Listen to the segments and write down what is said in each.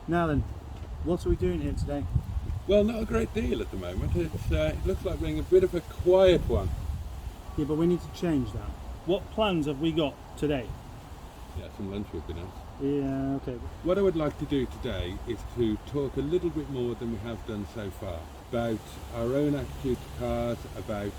Now then, what are we doing here today? Well, not a great deal at the moment. It looks like being a bit of a quiet one. Yeah, but we need to change that. What plans have we got today? Yeah, some lunch would be nice. Yeah, okay. What I would like to do today is to talk a little bit more than we have done so far about our own attitude to cars, about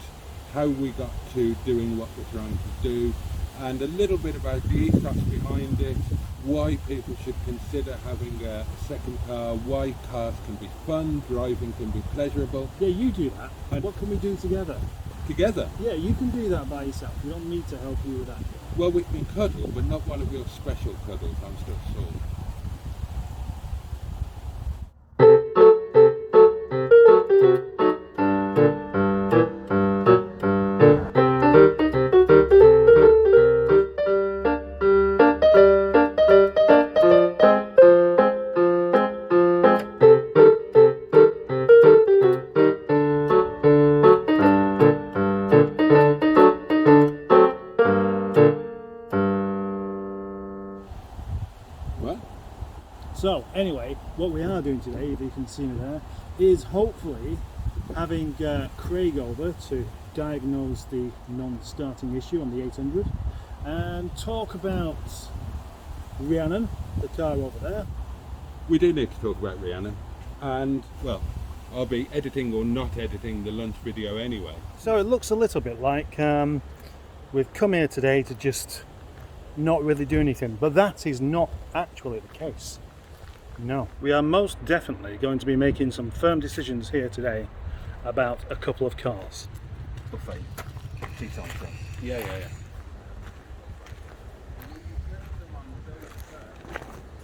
how we got to doing what we're trying to do, and a little bit about the ethos behind it, why people should consider having a second car, why cars can be fun, driving can be pleasurable. Yeah, you do that. And what can we do together? Together? Yeah, you can do that by yourself. We don't need to help you with that. Well, we can cuddle, but not one of your special cuddles, I'm still sore. So anyway, what we are doing today, if you can see me there, is hopefully having Craig over to diagnose the non-starting issue on the 800 and talk about Rhiannon, the car over there. We do need to talk about Rhiannon, and well, I'll be editing or not editing the lunch video anyway. So it looks a little bit like we've come here today to just not really do anything, but that is not actually the case. No, we are most definitely going to be making some firm decisions here today about a couple of cars. Yeah.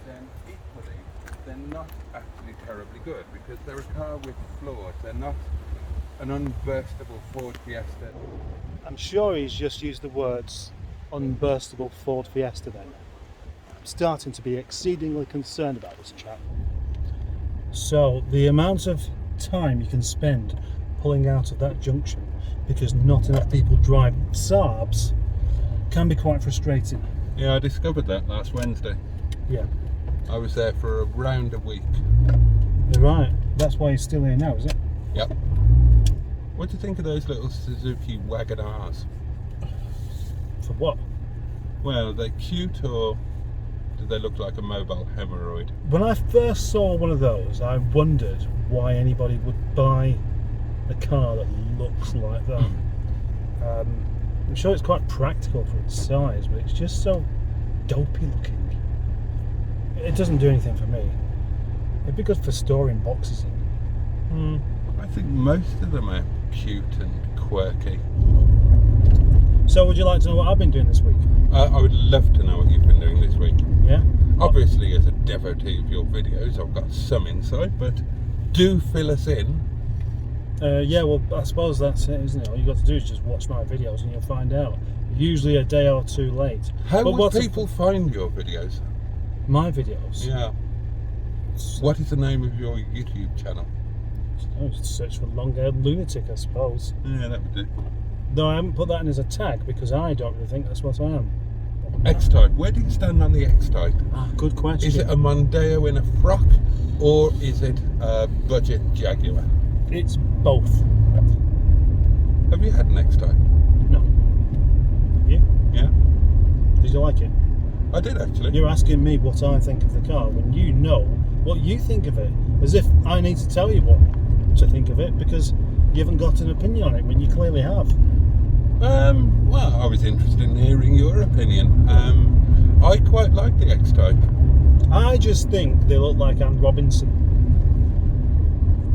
Then equally, they're not actually terribly good because they're a car with flaws. They're not an unburstable Ford Fiesta. I'm sure he's just used the words unburstable Ford Fiesta then. I'm starting to be exceedingly concerned about this chap. So the amount of time you can spend pulling out of that junction because not enough people drive Saabs can be quite frustrating. Yeah, I discovered that last Wednesday. Yeah. I was there for around a week. You're right. That's why he's still here now, is it? Yep. What do you think of those little Suzuki Wagon-Rs? For what? Well, are they cute or do they look like a mobile hemorrhoid? When I first saw one of those, I wondered why anybody would buy a car that looks like that. I'm sure it's quite practical for its size, but it's just so dopey looking. It doesn't do anything for me. It'd be good for storing boxes in. I think most of them are cute and quirky. So would you like to know what I've been doing this week? I would love to know what you've been doing this week. Yeah? Obviously, as a devotee of your videos, I've got some insight, but do fill us in. Yeah, well, I suppose that's it, isn't it? All you got to do is just watch my videos and you'll find out. Usually a day or two late. How would people find your videos? My videos? Yeah. What is the name of your YouTube channel? Just search for long-haired lunatic, I suppose. Yeah, that would do. Though I haven't put that in as a tag because I don't really think that's what I am. X-Type. Where do you stand on the X-Type? Good question. Is it a Mondeo in a frock or is it a budget Jaguar? It's both. Have you had an X-Type? No. Have you? Yeah. Did you like it? I did actually. You're asking me what I think of the car when you know what you think of it, as if I need to tell you what to think of it because you haven't got an opinion on it when you clearly have. Well, I was interested in hearing your opinion. I quite like the X-Type. I just think they look like Anne Robinson.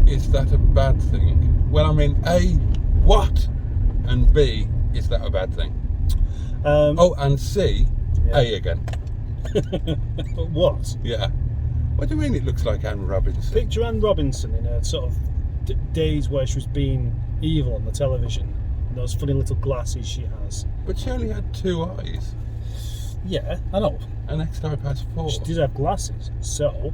Is that a bad thing? Well, I mean, A, what? And B, is that a bad thing? And C, yeah. A again. What? Yeah. What do you mean it looks like Anne Robinson? Picture Anne Robinson in her sort of days where she was being evil on the television. And those funny little glasses she has. But she only had 2 eyes. Yeah, I know. An X-Type has 4. She did have glasses, so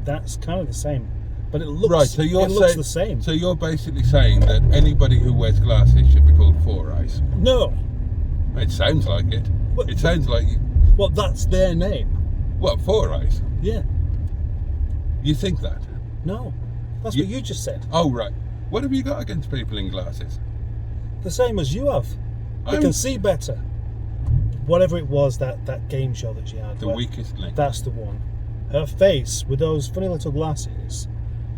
that's kind of the same. But it looks, right, so you're looks the same. So you're basically saying that anybody who wears glasses should be called 4 eyes? No. It sounds like it. It sounds like... Well, that's their name. What, 4 eyes? Yeah. You think that? No, that's what you just said. Oh, right. What have you got against people in glasses? The same as you have. They can see better. Whatever it was, that game show that she had. The weakest link. That's the one. Her face with those funny little glasses.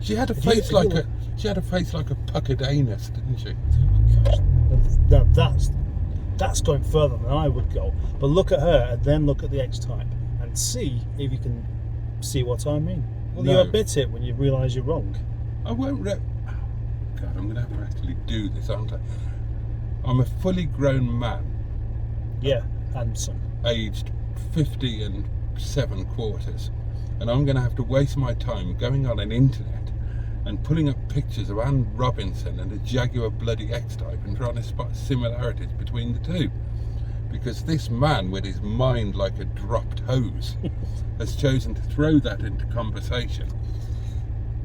She had a face like a puckered anus, didn't she? Oh, gosh, that's going further than I would go. But look at her and then look at the X-Type and see if you can see what I mean. Well, No. you admit it when you realise you're wrong. I won't God, I'm going to have to actually do this, aren't I? I'm a fully grown man. Yeah, handsome. Aged 50 and 7 quarters. And I'm going to have to waste my time going on an internet and pulling up pictures of Anne Robinson and a Jaguar bloody X-Type and trying to spot similarities between the two. Because this man, with his mind like a dropped hose, has chosen to throw that into conversation.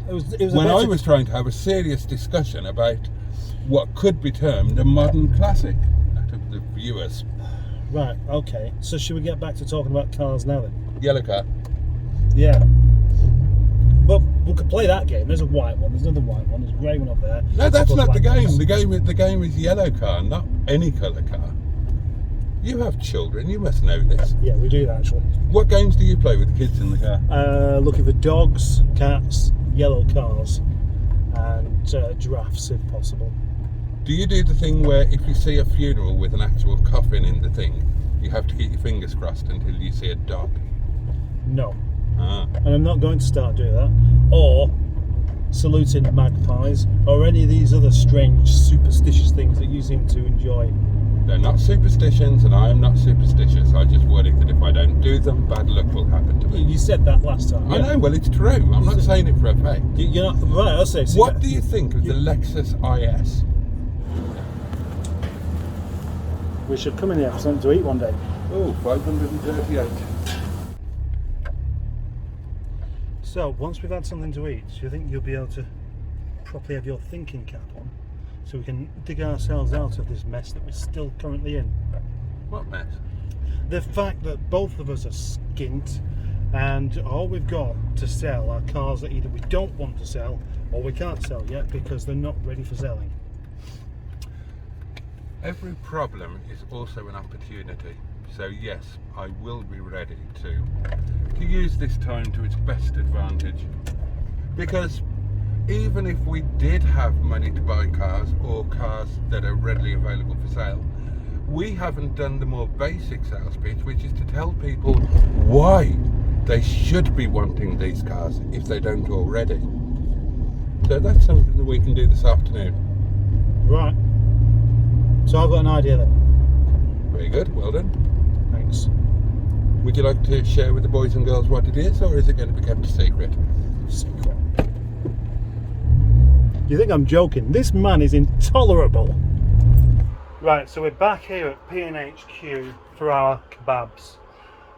It was when I was trying to have a serious discussion about what could be termed a modern classic out of the viewers. Right, okay. So should we get back to talking about cars now then? Yellow car. Yeah. Well, we could play that game. There's a white one, there's another white one, there's a grey one up there. No, that's not the game. Ones. The game is yellow car, not any colour car. You have children, you must know this. Yeah, we do that actually. What games do you play with the kids in the car? Looking for dogs, cats, yellow cars, and giraffes if possible. Do you do the thing where if you see a funeral with an actual coffin in the thing, you have to keep your fingers crossed until you see a dog? No. Ah. And I'm not going to start doing that. Or saluting magpies, or any of these other strange superstitious things that you seem to enjoy. They're not superstitions, and I am not superstitious. I just worry that if I don't do them, bad luck will happen to me. You said that last time. I know, well, it's true. I'm not saying it for a fact. You're not right. I'll say. What do you think of the Lexus IS? We should come in here for something to eat one day. Oh, 538. So, once we've had something to eat, do you think you'll be able to properly have your thinking cap on, so we can dig ourselves out of this mess that we're still currently in? What mess? The fact that both of us are skint, and all we've got to sell are cars that either we don't want to sell, or we can't sell yet because they're not ready for selling. Every problem is also an opportunity. So yes, I will be ready to use this time to its best advantage. Because even if we did have money to buy cars, or cars that are readily available for sale, we haven't done the more basic sales pitch, which is to tell people why they should be wanting these cars if they don't already. So that's something that we can do this afternoon. Right. So I've got an idea then. Very good, well done. Thanks. Would you like to share with the boys and girls what it is, or is it going to be kept a secret? Secret. You think I'm joking? This man is intolerable. Right, so we're back here at P&HQ for our kebabs.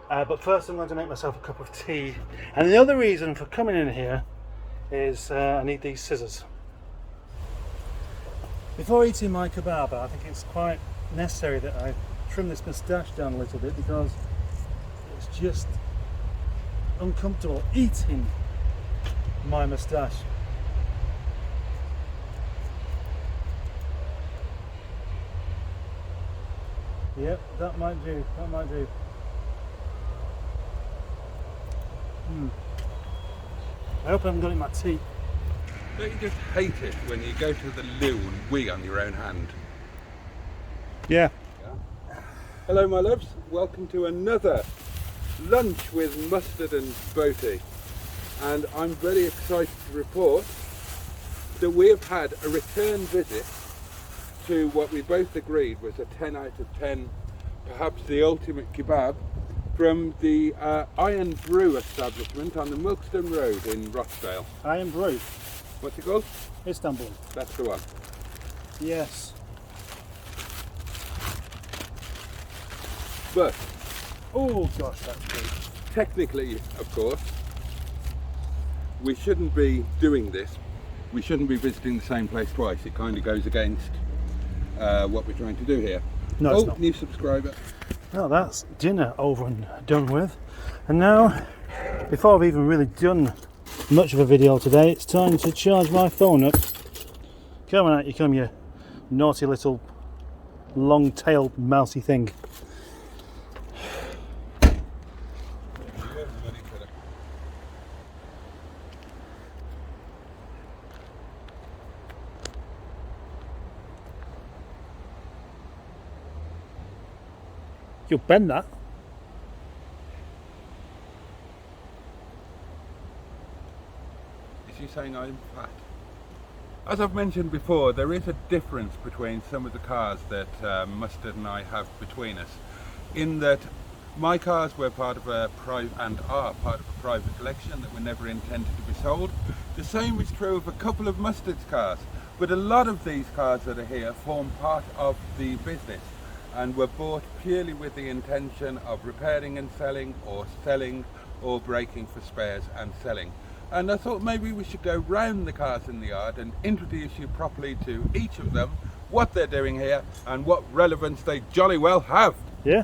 But first I'm going to make myself a cup of tea. And the other reason for coming in here is I need these scissors. Before eating my kebab, I think it's quite necessary that I trim this moustache down a little bit, because it's just uncomfortable eating my moustache. Yep, that might do, that might do. I hope I haven't got it in my teeth. Don't you just hate it when you go to the loo and wee on your own hand? Yeah. Hello my loves, welcome to another lunch with Mustard and Boaty. And I'm very excited to report that we have had a return visit to what we both agreed was a 10 out of 10, perhaps the ultimate kebab, from the Iron Brew establishment on the Milkstone Road in Rochdale. Iron Brew? What's it called? Istanbul. That's the one. Yes. But Oh gosh, that's good. technically, of course, we shouldn't be doing this. We shouldn't be visiting the same place twice. It kind of goes against what we're trying to do here. No, it's not. New subscriber. Well, that's dinner over and done with. And now, before I've even really done much of a video today. It's time to charge my phone up. Come on out, you come, you naughty little long-tailed mousy thing. You'll bend that. Is she saying I'm fat? As I've mentioned before, there is a difference between some of the cars that Mustard and I have between us, in that my cars were part of a private and are part of a private collection that were never intended to be sold. The same is true of a couple of Mustard's cars, but a lot of these cars that are here form part of the business and were bought purely with the intention of repairing and selling or breaking for spares and selling. And I thought maybe we should go round the cars in the yard and introduce you properly to each of them, what they're doing here and what relevance they jolly well have. Yeah.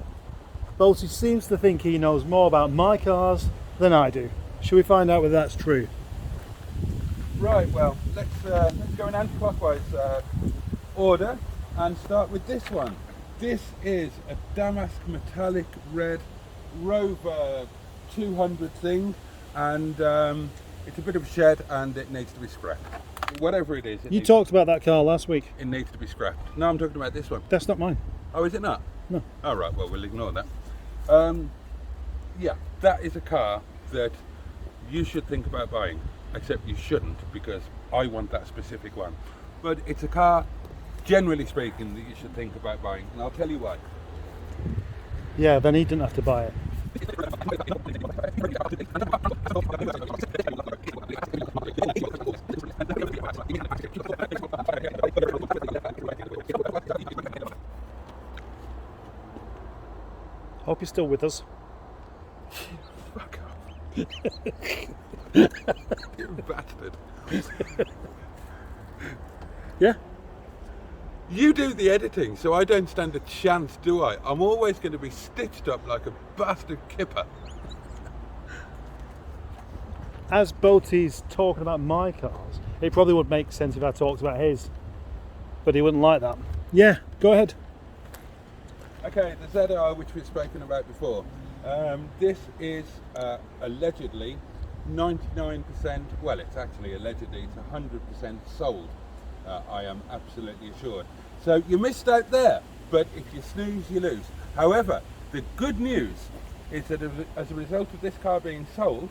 Boaty seems to think he knows more about my cars than I do. Should we find out whether that's true? Right, well, let's go in anti-clockwise order and start with this one. This is a damask metallic red Rover 200 thing, and it's a bit of a shed and it needs to be scrapped. Whatever it is. You talked about that car last week. It needs to be scrapped. No, I'm talking about this one. That's not mine. Oh, is it not? No. All right, well, we'll ignore that. Yeah, that is a car that you should think about buying, except you shouldn't, because I want that specific one. But it's a car, generally speaking, that you should think about buying, and I'll tell you why. Yeah, then he didn't have to buy it. Hope you're still with us. Fuck off. You bastard. Yeah. You do the editing, so I don't stand a chance, do I? I'm always going to be stitched up like a bastard kipper. As Boaty's talking about my cars, it probably would make sense if I talked about his, but he wouldn't like that. Yeah, go ahead. Okay, the ZR, which we've spoken about before. This is allegedly 99%, well, it's actually allegedly, it's 100% sold. I am absolutely assured. So you missed out there, but if you snooze, you lose. However, the good news is that as a result of this car being sold,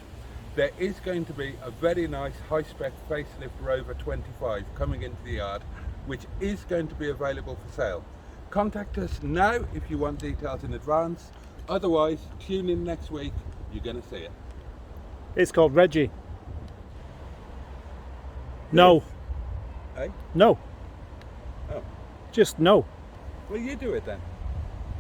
there is going to be a very nice high-spec facelift Rover 25 coming into the yard, which is going to be available for sale. Contact us now if you want details in advance. Otherwise, tune in next week, you're going to see it. It's called Reggie. No. Eh? No. Oh. Just no. Well, you do it then.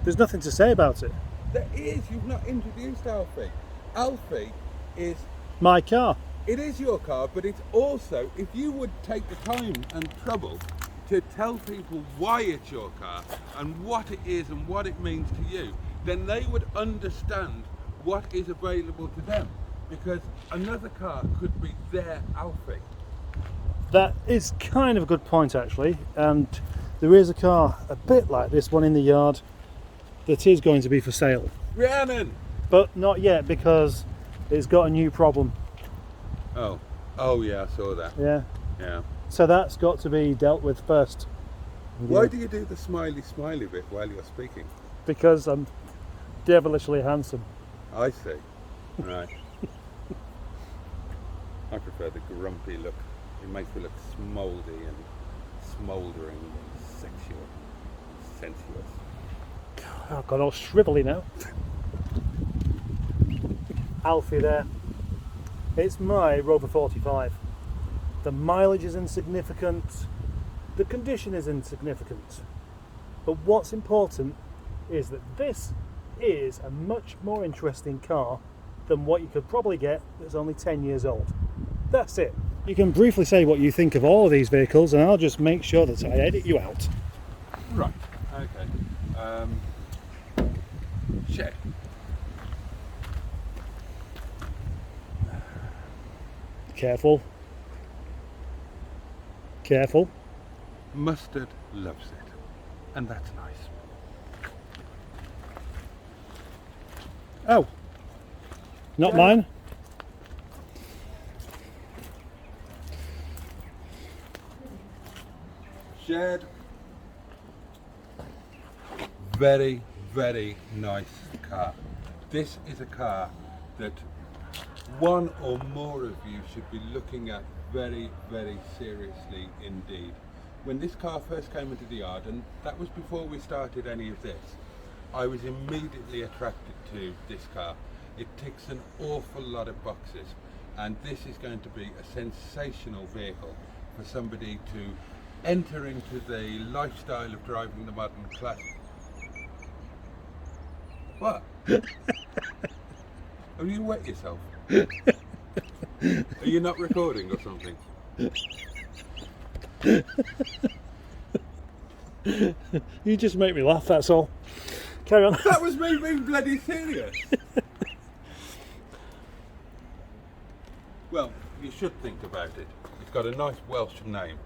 There's nothing to say about it. There is. You've not introduced Alfie. Alfie is... My car. It is your car, but it's also, if you would take the time and trouble to tell people why it's your car and what it is and what it means to you, then they would understand what is available to them, because another car could be their Alfie. That is kind of a good point, actually, and there is a car a bit like this one in the yard that is going to be for sale. Rhiannon! But not yet, because it's got a new problem. Oh yeah, I saw that. Yeah. Yeah. So that's got to be dealt with first. Why do you do the smiley bit while you're speaking? Because I'm devilishly handsome. I see. Right. I prefer the grumpy look. It makes me look smouldy and smouldering and sexual, sensuous. I've got all shrivelly now. Alfie there. It's my Rover 45. The mileage is insignificant. The condition is insignificant. But what's important is that this is a much more interesting car than what you could probably get that's only 10 years old. That's it. You can briefly say what you think of all of these vehicles and I'll just make sure that I edit you out. Right, okay. Check. Careful. Careful. Mustard loves it, and that's nice. Oh, not mine. Shed. Very, very nice car. This is a car that one or more of you should be looking at very, very seriously indeed. When this car first came into the yard, and that was before we started any of this, I was immediately attracted to this car. It ticks an awful lot of boxes, and this is going to be a sensational vehicle for somebody to enter into the lifestyle of driving the modern class. What? Have you wet yourself? Are you not recording or something? You just make me laugh, that's all. Carry on. That was me being bloody serious. Well, you should think about it. It's got a nice Welsh name.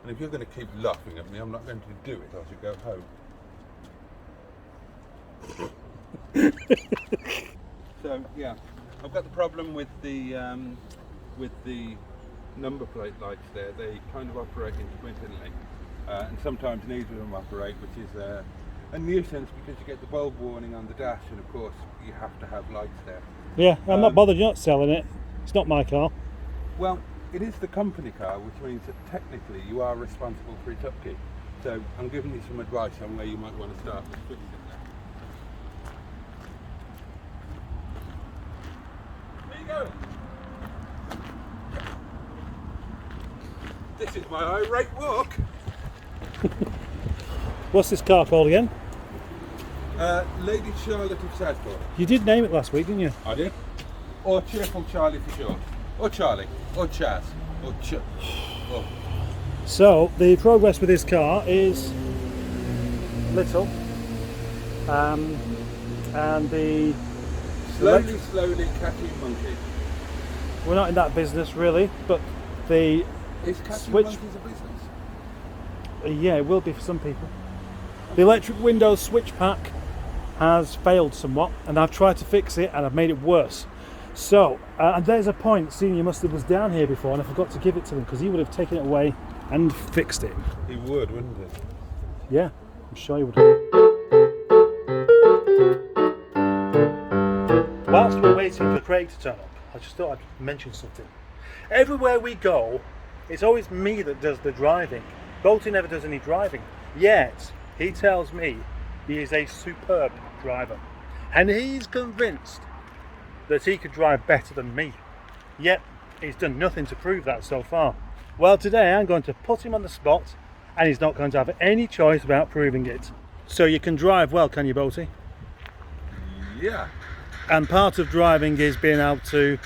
And if you're going to keep laughing at me, I'm not going to do it. I should go home. So, yeah, I've got the problem with the number plate lights there. They kind of operate intermittently. And sometimes neither of them operate, which is a nuisance because you get the bulb warning on the dash, and of course you have to have lights there. Yeah, I'm not bothered, you're not selling it. It's not my car. Well, it is the company car, which means that technically you are responsible for its upkeep. So I'm giving you some advice on where you might want to start fixing that. There you go. This is my irate walk. What's this car called again? Lady Charlotte of Southport. You did name it last week, didn't you? I did. Or Cheerful Charlie for short. Or Charlie. Or Chaz. Or oh. So, the progress with this car is little. And the... Slowly catching monkey. We're not in that business really, but the Is catching switch... monkeys a business? Yeah, it will be for some people. The electric windows switch pack has failed somewhat, and I've tried to fix it and I've made it worse. So, and there's a point, Senior Mustard was down here before and I forgot to give it to him because he would have taken it away and fixed it. He would, wouldn't he? Yeah, I'm sure he would. Whilst we're waiting for Craig to turn up, I just thought I'd mention something. Everywhere we go, it's always me that does the driving. Boaty never does any driving, yet he tells me he is a superb driver. And he's convinced that he could drive better than me. Yet, he's done nothing to prove that so far. Well, today I'm going to put him on the spot, and he's not going to have any choice about proving it. So you can drive well, can you, Boaty? Yeah. And part of driving is being able to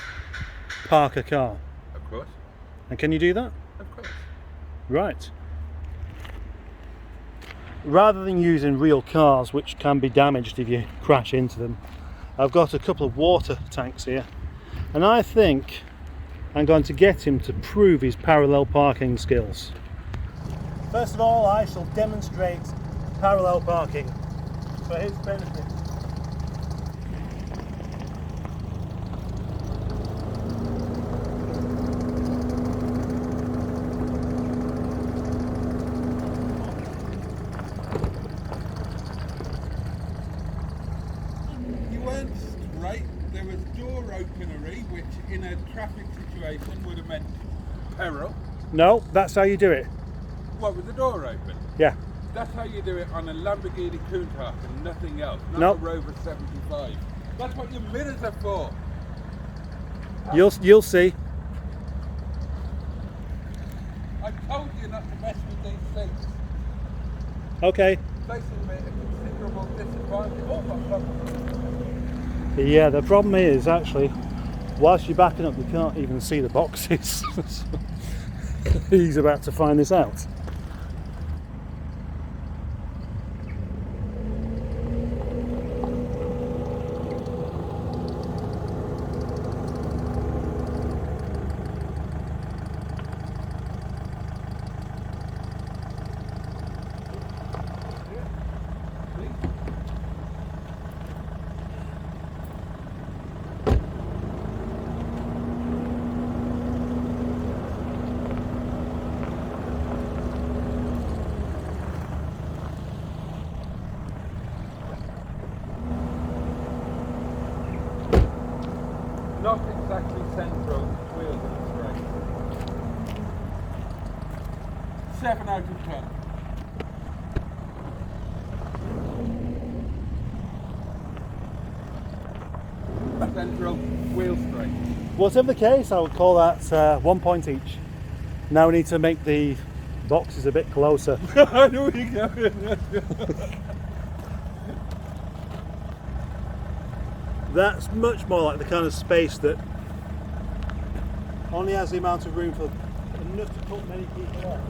park a car. Of course. And can you do that? Of course. Right. Rather than using real cars, which can be damaged if you crash into them, I've got a couple of water tanks here, and I think I'm going to get him to prove his parallel parking skills. First of all, I shall demonstrate parallel parking for his benefit. Right, there was door openery, which in a traffic situation would have meant peril. No, that's how you do it. What, with the door open? Yeah. That's how you do it on a Lamborghini Countach and nothing else, not Nope. a Rover 75. That's what your mirrors are for. You'll see. I told you not to mess with these things. Okay. Facing me at a considerable disadvantage. Oh my God. Yeah, the problem is actually, whilst you're backing up, you can't even see the boxes. He's about to find this out. Wheels are straight. 7 out of 10. Central, wheel straight. Whatever the case, I would call that 1 point each. Now we need to make the boxes a bit closer. I know where you're going. That's much more like the kind of space that only has the amount of room for enough to put many people on.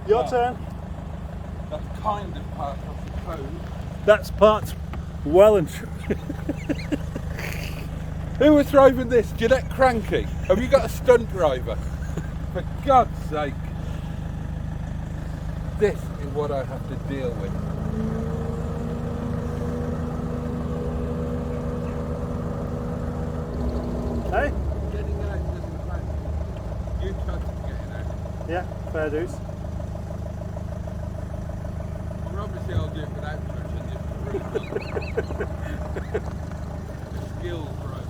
Your turn. That's kind of part, I suppose. That's part well and true. Who was driving this? Jeanette Cranky? Have you got a stunt driver? For God's sake. This is what I have to deal with. Hey? Getting out doesn't matter. You touch getting out. Yeah, fair dues. Well, obviously I'll do it without touching it. The skills right.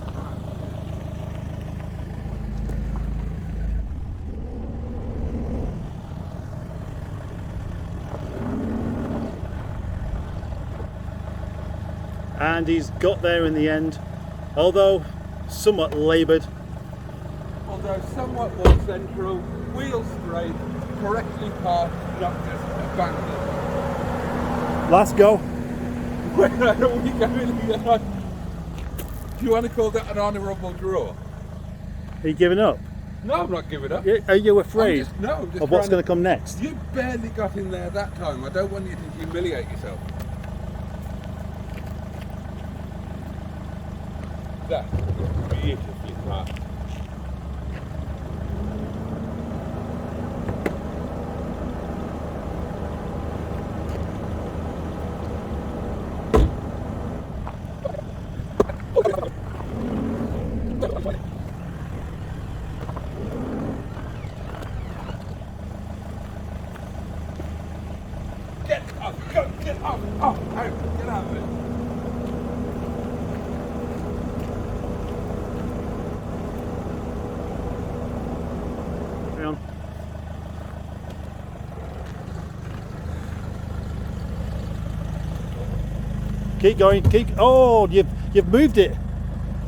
And he's got there in the end, although somewhat laboured. Although somewhat more central, wheels straight, correctly parked, not just abandoned. Last go. Where are we going here? Do you want to call that an honourable draw? Are you giving up? No, I'm not giving up. Are you afraid I'm just of what's trying going to come next? You barely got in there that time. I don't want you to humiliate yourself. That is beautifully parked. Get up, go, get up, out, get out of it. Hang on. Keep going, keep. Oh, you've moved it.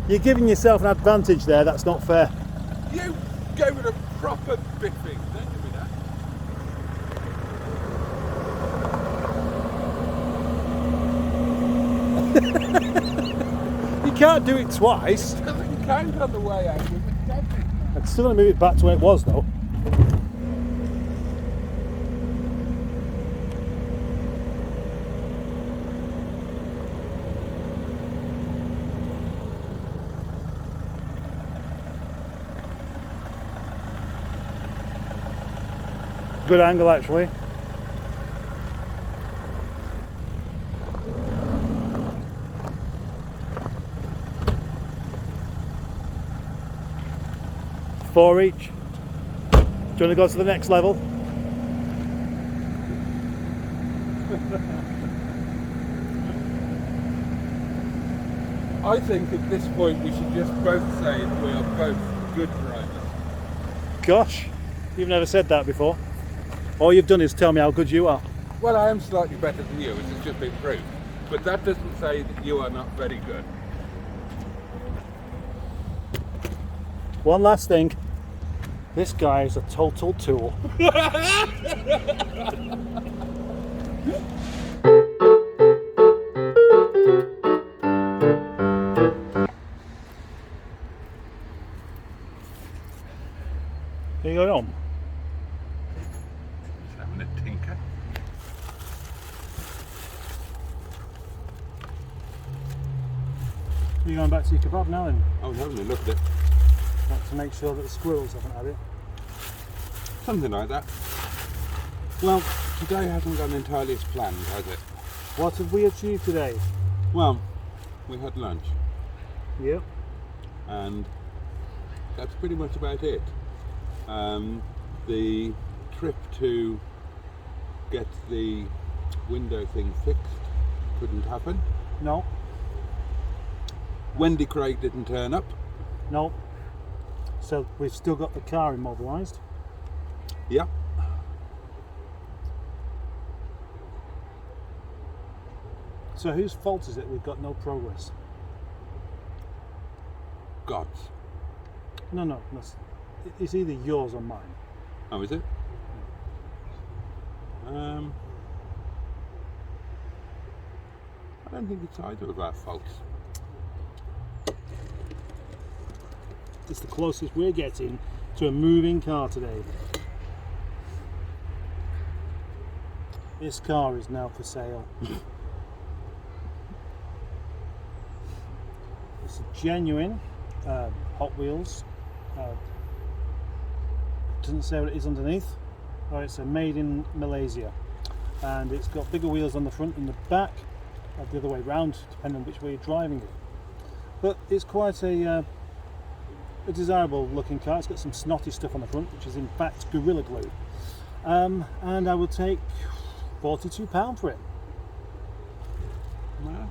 You're giving yourself an advantage there. That's not fair. You gave it a proper biffing. Don't give me that. You can't do it twice. It doesn't count on the way out. I'm still going to move it back to where it was though. Good angle actually. Four each. Do you want to go to the next level? I think at this point we should just both say we are both good drivers. Gosh, you've never said that before. All you've done is tell me how good you are. Well, I am slightly better than you, which has just been proved. But that doesn't say that you are not very good. One last thing. This guy is a total tool. Are you going on? Just having a tinker. Are you going back to your kebab now then? I was having a look at it. Want to make sure that the squirrels haven't had it? Something like that. Well, today hasn't gone entirely as planned, has it? What have we achieved today? Well, we had lunch, Yep. and that's pretty much about it. The trip to get the window thing fixed couldn't happen. No. Wendy Craig didn't turn up. No. So we've still got the car immobilised. Yeah. So whose fault is it we've got no progress? God's. No. It's either yours or mine. Oh, is it? I don't think it's either of our faults. It's the closest we're getting to a moving car today. This car is now for sale. It's a genuine Hot Wheels. Doesn't say what it is underneath. Oh, it's a made in Malaysia, and it's got bigger wheels on the front and the back, or the other way round, depending on which way you're driving it. But it's quite a desirable looking car. It's got some snotty stuff on the front, which is in fact Gorilla Glue, and I will take £42 for it. Well,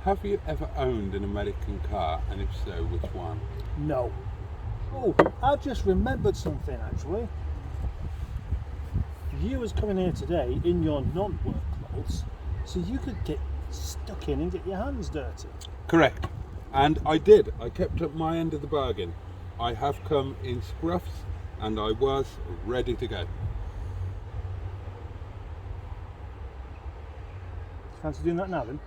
have you ever owned an American car, and if so, which one? No. Oh, I've just remembered something actually. You was coming here today in your non-work clothes, so you could get stuck in and get your hands dirty. Correct. And I did. I kept up my end of the bargain. I have come in scruffs, and I was ready to go. Fancy doing that now then?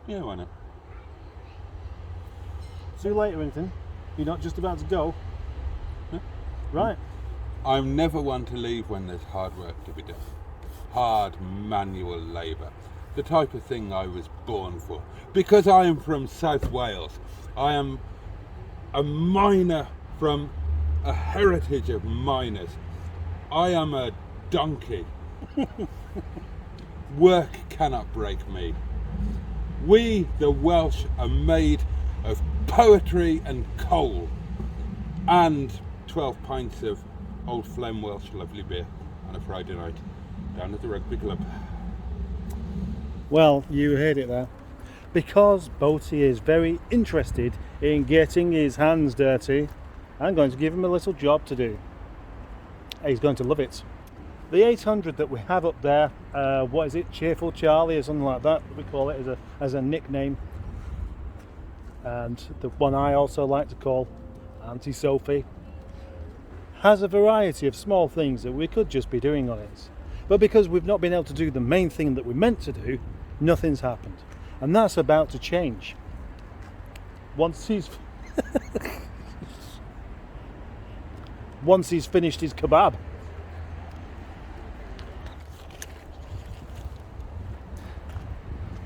Yeah, why not? See you later or anything? You're not just about to go? No. Right. I'm never one to leave when there's hard work to be done. Hard manual labour. The type of thing I was born for. Because I am from South Wales. I am a miner from a heritage of miners. I am a donkey. Work cannot break me. We, the Welsh, are made of poetry and coal, and 12 pints of old Flem Welsh lovely beer on a Friday night down at the rugby club. Well, you heard it there. Because Boaty is very interested in getting his hands dirty, I'm going to give him a little job to do. He's going to love it. The 800 that we have up there, what is it, Cheerful Charlie or something like that, we call it as a nickname. And the one I also like to call Auntie Sophie, has a variety of small things that we could just be doing on it. But because we've not been able to do the main thing that we meant to do, nothing's happened. And that's about to change. Once he's finished his kebab.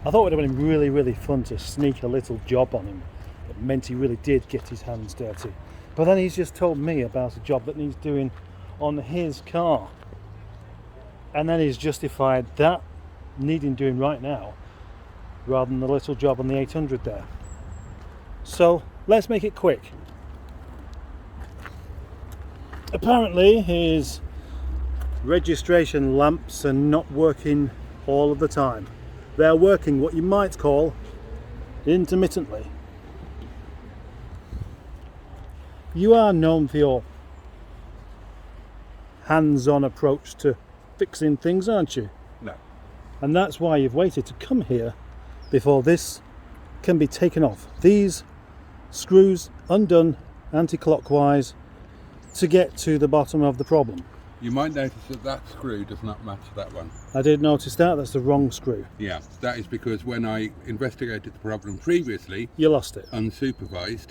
I thought it would have been really, really fun to sneak a little job on him that meant he really did get his hands dirty. But then he's just told me about a job that needs doing on his car. And then he's justified that needing doing right now rather than the little job on the 800 there. So let's make it quick. Apparently his registration lamps are not working all of the time. They're working what you might call intermittently. You are known for your hands-on approach to fixing things, aren't you? No. And that's why you've waited to come here before this can be taken off. These screws undone anti-clockwise to get to the bottom of the problem. You might notice that that screw does not match that one. I did notice that. That's the wrong screw. Yeah, that is because when I investigated the problem previously, You lost it. unsupervised,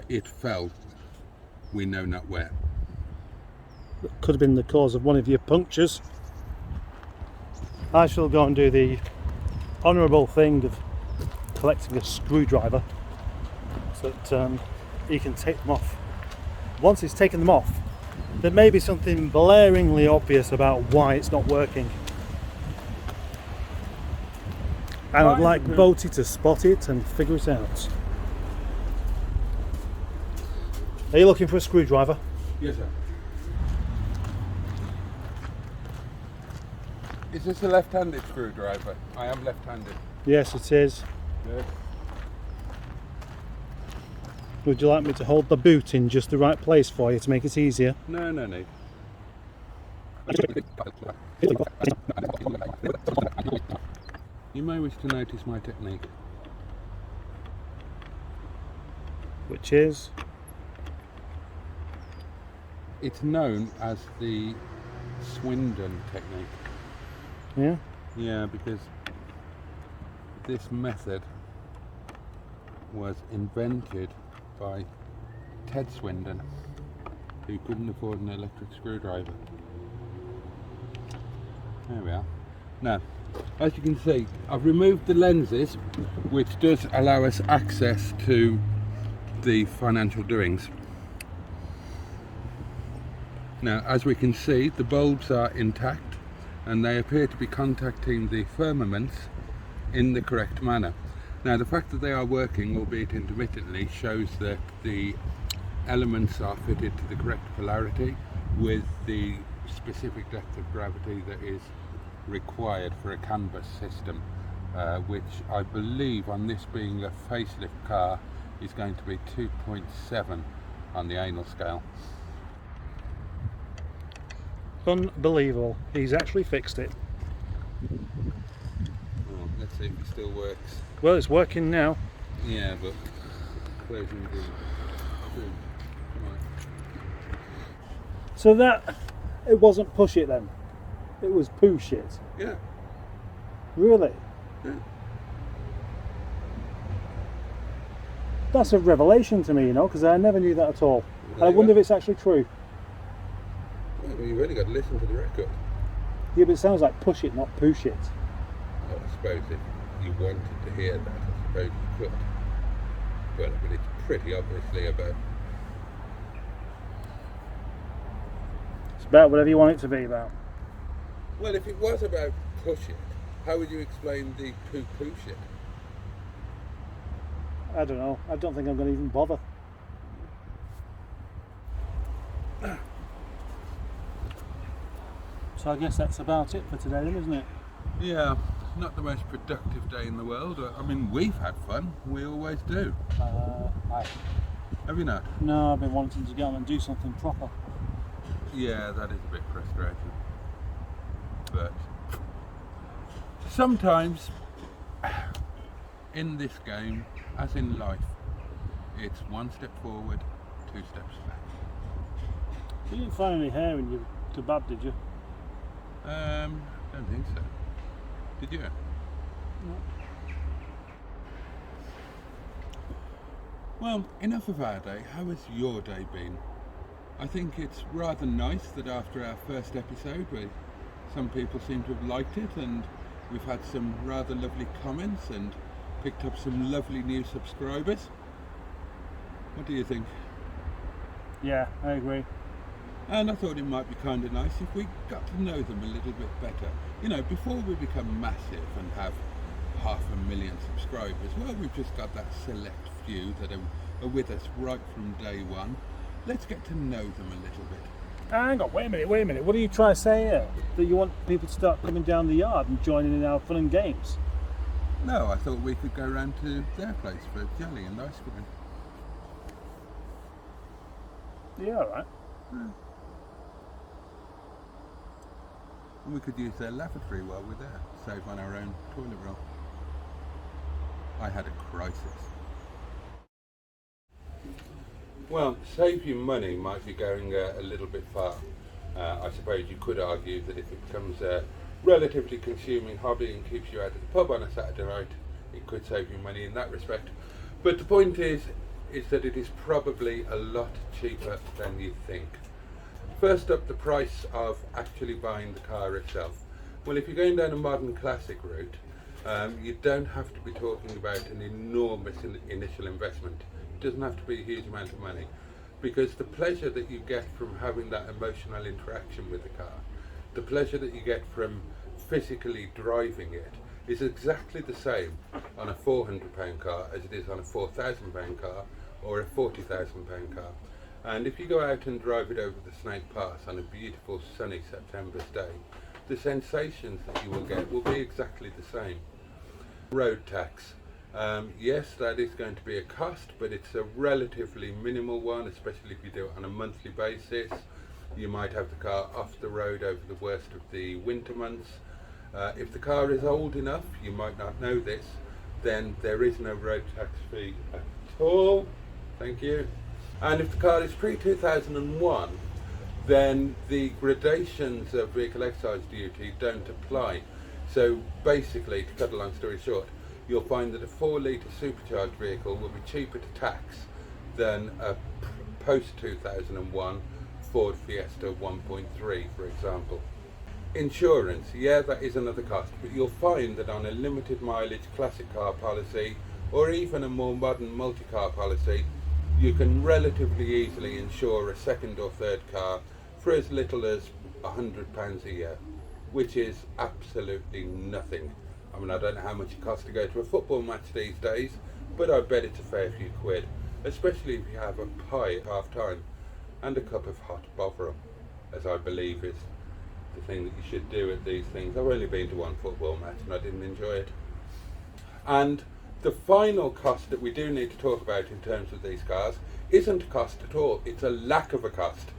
it fell. We know not where. That could have been the cause of one of your punctures. I shall go and do the honourable thing of collecting a screwdriver so that he can take them off. Once he's taken them off, there may be something blaringly obvious about why it's not working. And I'd like Boaty to spot it and figure it out. Are you looking for a screwdriver? Yes, sir. Is this a left-handed screwdriver? I am left-handed. Yes, it is. Yes. Would you like me to hold the boot in just the right place for you to make it easier? No need. You may wish to notice my technique. Which is? It's known as the Swindon technique. Yeah? Yeah, because this method was invented by Ted Swindon, who couldn't afford an electric screwdriver. There we are. Now, as you can see, I've removed the lenses, which does allow us access to the financial doings. Now, as we can see, the bulbs are intact and they appear to be contacting the firmaments in the correct manner. Now, the fact that they are working, albeit intermittently, shows that the elements are fitted to the correct polarity with the specific depth of gravity that is required for a canvas system, which I believe, on this being a facelift car, is going to be 2.7 on the anal scale. Unbelievable. He's actually fixed it. Well, let's see if it still works. Well, it's working now. Yeah, but closing the right. So that, it wasn't push it then? It was push it? Yeah. Really? Yeah. That's a revelation to me, you know, because I never knew that at all. There I you wonder go. if it's actually true. Well, you've only got to listen to the record. Yeah, but it sounds like push it, not push it. Well, I suppose if you wanted to hear that, I suppose you could. Well, I mean, it's pretty obviously about... It's about whatever you want it to be about. Well, if it was about push it, how would you explain the poo-poo shit? I don't know. I don't think I'm going to even bother. So I guess that's about it for today then, isn't it? Yeah, not the most productive day in the world. I mean, we've had fun. We always do. Have you not? No, I've been wanting to get on and do something proper. Yeah, that is a bit frustrating. But sometimes in this game, as in life, it's one step forward, two steps back. You didn't find any hair in your kebab, did you? Don't think so. Did you? No. Well, enough of our day. How has your day been? I think it's rather nice that after our first episode, some people seem to have liked it, and we've had some rather lovely comments and picked up some lovely new subscribers. What do you think? Yeah, I agree. And I thought it might be kind of nice if we got to know them a little bit better. You know, before we become massive and have 500,000 subscribers, well, we've just got that select few that are with us right from day one. Let's get to know them a little bit. Hang on, wait a minute. What are you trying to say here? That you want people to start coming down the yard and joining in our fun and games? No, I thought we could go round to their place for jelly and ice cream. Yeah, alright. And we could use their lavatory while we're there, save on our own toilet roll. I had a crisis. Well, save you money might be going a little bit far. I suppose you could argue that if it becomes a relatively consuming hobby and keeps you out of the pub on a Saturday night, it could save you money in that respect. But the point is that it is probably a lot cheaper than you think. First up, the price of actually buying the car itself. Well, if you're going down a modern classic route, you don't have to be talking about an enormous initial investment doesn't have to be a huge amount of money, because the pleasure that you get from having that emotional interaction with the car, the pleasure that you get from physically driving it, is exactly the same on a £400 car as it is on a £4,000 car or a £40,000 car. And if you go out and drive it over the Snake Pass on a beautiful sunny September's day, the sensations that you will get will be exactly the same. Road tax. Yes, that is going to be a cost, but it's a relatively minimal one, especially if you do it on a monthly basis. You might have the car off the road over the worst of the winter months. If the car is old enough, you might not know this, then there is no road tax fee at all. Thank you. And if the car is pre-2001, then the gradations of vehicle excise duty don't apply. So basically, to cut a long story short, you'll find that a 4-litre supercharged vehicle will be cheaper to tax than a post-2001 Ford Fiesta 1.3, for example. Insurance, yeah, that is another cost, but you'll find that on a limited mileage classic car policy, or even a more modern multi-car policy, you can relatively easily insure a second or third car for as little as £100 a year, which is absolutely nothing. I mean, I don't know how much it costs to go to a football match these days, but I bet it's a fair few quid, especially if you have a pie at half time and a cup of hot Bovril, as I believe is the thing that you should do at these things. I've only been to one football match and I didn't enjoy it. And the final cost that we do need to talk about in terms of these cars isn't a cost at all, it's a lack of a cost.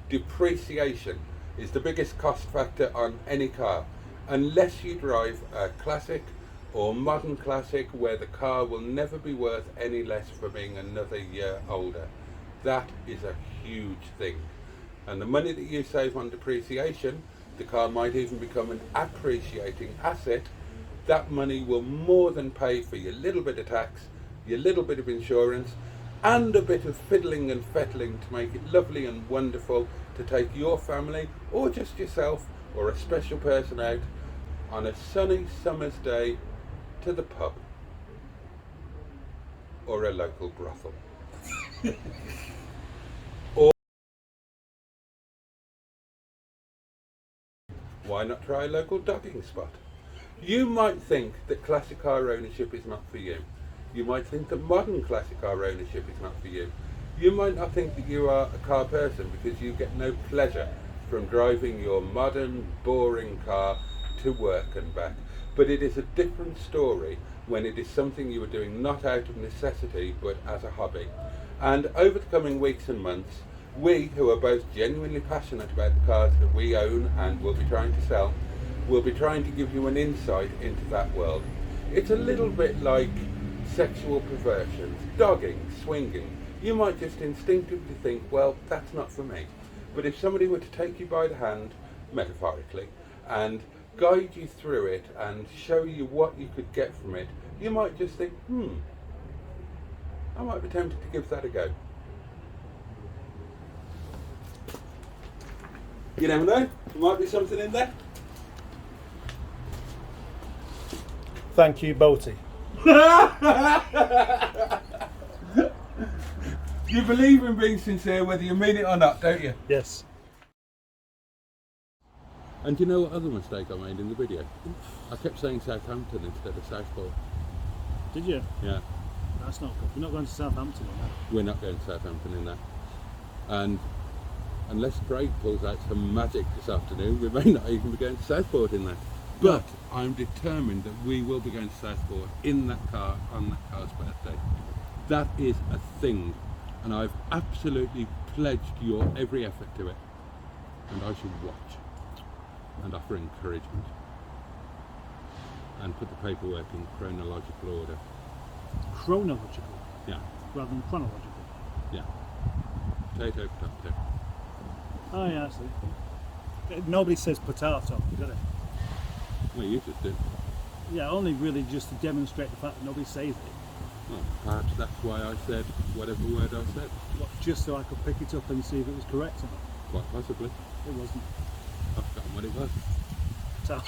Depreciation is the biggest cost factor on any car, unless you drive a classic or modern classic where the car will never be worth any less for being another year older. That is a huge thing. And the money that you save on depreciation, the car might even become an appreciating asset. That money will more than pay for your little bit of tax, your little bit of insurance, and a bit of fiddling and fettling to make it lovely and wonderful to take your family or just yourself or a special person out on a sunny summer's day to the pub or a local brothel. Or why not try a local dogging spot? You might think that classic car ownership is not for you. You might think that modern classic car ownership is not for you. You might not think that you are a car person because you get no pleasure from driving your modern, boring car to work and back. But it is a different story when it is something you are doing not out of necessity but as a hobby. And over the coming weeks and months, we, who are both genuinely passionate about the cars that we own and will be trying to sell, will be trying to give you an insight into that world. It's a little bit like sexual perversions, dogging, swinging. You might just instinctively think, well, that's not for me. But if somebody were to take you by the hand, metaphorically, and guide you through it and show you what you could get from it, you might just think, I might be tempted to give that a go. You never know, there might be something in there. Thank you, Boaty. You believe in being sincere whether you mean it or not, don't you? Yes. And do you know what other mistake I made in the video? I kept saying Southampton instead of Southport. Did you? Yeah. That's not good. We're not going to Southampton on that. We're not going to Southampton in that. And unless Craig pulls out some magic this afternoon, we may not even be going to Southport in that. But I'm determined that we will be going to Southport in that car on that car's birthday. That is a thing, and I've absolutely pledged your every effort to it. And I should watch and offer encouragement and put the paperwork in chronological order. Chronological? Yeah. Rather than chronological? Yeah. Potato, potato. Oh yeah, I see. Nobody says potato, do they? Well, you just did. Yeah, only really just to demonstrate the fact that nobody says it. Well, perhaps that's why I said whatever word I said. What, just so I could pick it up and see if it was correct or not? Quite possibly. It wasn't. I've forgotten what it was. Potato.